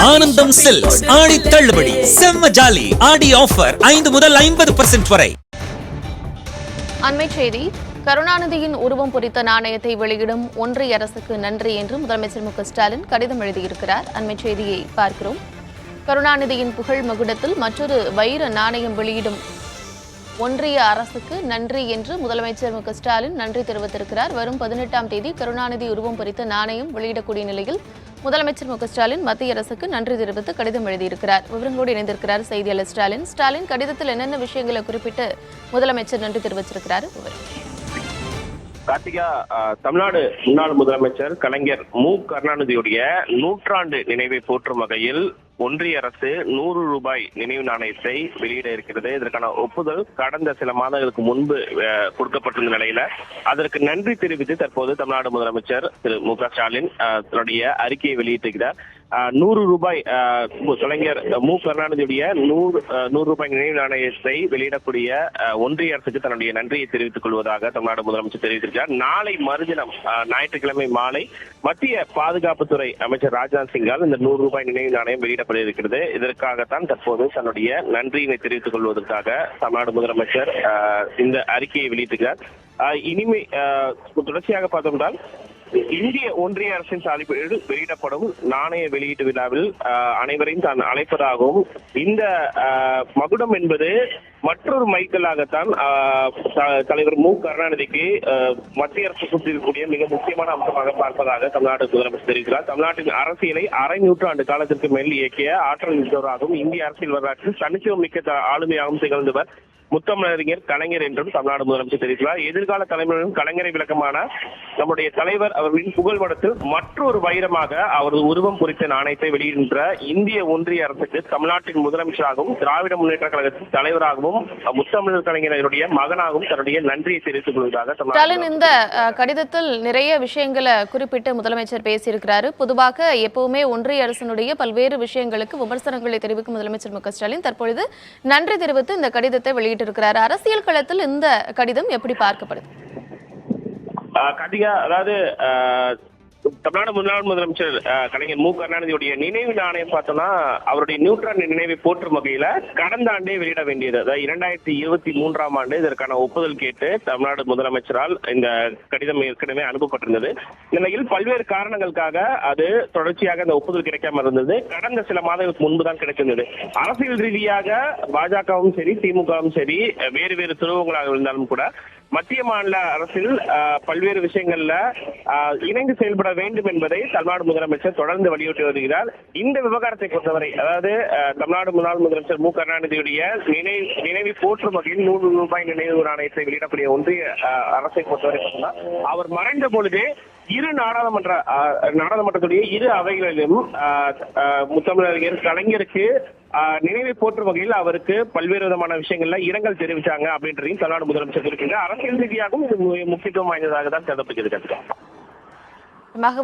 ஆனந்தம் சில்க்ஸ் ஆடி தள்ளுபடி செம்ம ஜாலி ஆடி ஆஃபர் 5 முதல் 50% வரை. அண்மை செய்தி. கருணாநிதியின் உருவம் பொறித்த நாணயத்தை வெளியிடும் ஒன்றிய அரசுக்கு நன்றி என்று முதலமைச்சர் மு க ஸ்டாலின் கடிதம் எழுதியிருக்கிறார். அண்மை செய்தியை பார்க்கிறோம். கருணாநிதியின் புகழ் மகுடத்தில் மற்றொரு வைர நாணயம் வெளியிடும் ஒன்றிய அரசுக்கு நன்றி என்று முதலமைச்சர் மு க ஸ்டாலின் நன்றி தெரிவித்திருக்கிறார். வரும் 18ஆம் தேதி கருணாநிதி உருவம் பொறித்த நாணயம் வெளியிடக்கூடிய நிலையில் முதலமைச்சர் மு க ஸ்டாலின் மத்திய அரசுக்கு நன்றி தெரிவித்து கடிதம் எழுதியிருக்கிறார். விவரங்களோடு இணைந்திருக்கிறார் செய்தியாளர் ஸ்டாலின். ஸ்டாலின், கடிதத்தில் என்னென்ன விஷயங்களை குறிப்பிட்டு முதலமைச்சர் நன்றி தெரிவிச்சிருக்கிறார்? கார்த்திகா, தமிழ்நாடு முன்னாள் முதலமைச்சர் கலைஞர் மு கருணாநிதியுடைய 100ஆண்டு நினைவை போற்றும் வகையில் ஒன்றிய அரசு 100 ரூபாய் நினைவு நாணயத்தை வெளியிட இருக்கிறது. இதற்கான ஒப்புதல் கடந்த சில மாதங்களுக்கு முன்பு கொடுக்கப்பட்டிருந்த நிலையில அதற்கு நன்றி தெரிவித்து தற்போது தமிழ்நாடு முதலமைச்சர் திரு மு க ஸ்டாலின் தன்னுடைய அறிக்கையை வெளியிட்டிருக்கிறார். 100 ரூபாய் கலைஞர் மு கருணாநிதியுடைய 100 ரூபாய் நினைவு நாணயத்தை வெளியிடக்கூடிய ஒன்றிய அரசுக்கு தன்னுடைய நன்றியை தெரிவித்துக் கொள்வதாக தமிழ்நாடு முதலமைச்சர் தெரிவித்திருக்கிறார். நாளை மறுதினம் ஞாயிற்றுக்கிழமை மாலை மத்திய பாதுகாப்புத்துறை அமைச்சர் ராஜ்நாத் சிங்கால் இந்த 100 ரூபாய் நினைவு நாணயம் வெளியிடப்பட இருக்கிறது. இதற்காகத்தான் தற்போது தன்னுடைய நன்றியினை தெரிவித்துக் கொள்வதற்காக தமிழ்நாடு முதலமைச்சர் இந்த அறிக்கையை வெளியிட்டிருக்கிறார். இனிமே தொடர்ச்சியாக பார்த்தோம்னால் இந்திய ஒன்றிய அரசின் சார்பில் வெளியிடப்படும் நாணய வெளியீட்டு விழாவில் அனைவரையும் தான் அழைப்பதாகவும் இந்த மகுடம் என்பது மற்றொரு மைக்கேலாகத்தான் தலைவர் மு கருணாநிதிக்கு மத்திய அரசு கொடுத்திருக்கக்கூடிய மிக முக்கியமான அம்சமாக பார்ப்பதாக தமிழ்நாடு முதலமைச்சர் தெரிவிக்கிறார். தமிழ்நாட்டின் அரசியலை அரை நூற்றாண்டு காலத்திற்கு மேல் இயக்கிய ஆற்றல் மிக்கவராகவும் இந்திய அரசியல் வரலாற்றில் தனித்துவம் மிக்க ஆளுமையாகவும் திகழ்ந்தவர் முத்தமிழறிஞர் கலைஞர் என்றும் தமிழ்நாடு முதலமைச்சர் தெரிவித்தார். எதிர்கால தலைமுறையின் கலைஞரை விளக்கமான நம்முடைய தலைவர் அவர்களின் புகழ்படத்தில் மற்றொரு வைரமாக அவரது உருவம் குறித்த நாணயத்தை வெளியிடுகின்ற இந்திய ஒன்றிய அரசுக்கு தமிழ்நாட்டின் முதலமைச்சராகவும் திராவிட முன்னேற்ற கழகத்தின் தலைவராகவும் முத்தமிழர் கலைஞருடைய மகனாகவும் தன்னுடைய நன்றியை தெரிவித்துக் கொள்வதாக ஸ்டாலின் இந்த கடிதத்தில் நிறைய விஷயங்களை குறிப்பிட்டு முதலமைச்சர் பேசியிருக்கிறாரு. பொதுவாக எப்பவுமே ஒன்றிய அரசினுடைய பல்வேறு விஷயங்களுக்கு விமர்சனங்களை தெரிவிக்கும் முதலமைச்சர் மு க ஸ்டாலின் தற்பொழுது நன்றி தெரிவித்து இந்த கடிதத்தை வெளியிட்டு இருக்கிறார். அரசியல் களத்தில் இந்த கடிதம் எப்படி பார்க்கப்படுது? கார்த்திகா, அதாவது தமிழ்நாடு முன்னாள் முதலமைச்சர் கலைஞர் மு கருணாநிதியுடைய நினைவு நாணயம் பார்த்தோம்னா அவருடைய 100ஆண்டு நினைவை போற்றும் வகையில கடந்த ஆண்டே வெளியிட வேண்டியது. அதாவது 2023ஆம் ஆண்டு இதற்கான ஒப்புதல் கேட்டு தமிழ்நாடு முதலமைச்சரால் இந்த கடிதம் ஏற்கனவே அனுப்பப்பட்டிருந்தது. நிலையில் பல்வேறு காரணங்களுக்காக அது தொடர்ச்சியாக அந்த ஒப்புதல் கிடைக்காம இருந்தது. கடந்த சில மாதங்களுக்கு முன்புதான் கிடைத்திருந்தது. அரசியல் ரீதியாக பாஜகவும் சரி திமுகவும் சரி வேறு வேறு துருவங்களாக இருந்தாலும் கூட மத்திய மாநில அரசில் பல்வேறு விஷயங்கள்ல இணைந்து செயல்பட வேண்டும் என்பதை தமிழ்நாடு முதலமைச்சர் தொடர்ந்து வலியுறுத்தி வருகிறார். இந்த விவகாரத்தை பொறுத்தவரை, அதாவது தமிழ்நாடு முன்னாள் முதலமைச்சர் மு கருணாநிதியுடைய நினைவை போற்றும் வகையில் 100 ரூபாய் நினைவு நாணயத்தை வெளியிடக்கூடிய ஒன்றிய அரசை பொறுத்தவரை அவர் மறைந்த பொழுதே நாடாளுமன்றத்துடைய இரு அவைகளிலும் முத்தமிழறிஞர் கலைஞருக்கு நினைவை போற்றும் வகையில் அவருக்கு பல்வேறு விதமான விஷயங்கள்ல இரங்கல் தெரிவிச்சாங்க அப்படின்றதையும் தமிழ்நாடு முதலமைச்சர் இருக்கின்ற அரசியல் ரீதியாகவும் இது முக்கியத்துவம் வாய்ந்ததாக தான் கருதப்படுகிறது.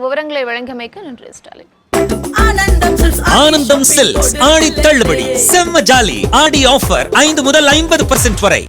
விவரங்களை வழங்கியமைக்கு நன்றி ஸ்டாலின். ஆனந்தம் சில்க்ஸ் ஆடி தள்ளுபடி செம்ம ஜாலி ஆடி ஆஃபர் 5 முதல் 50% வரை.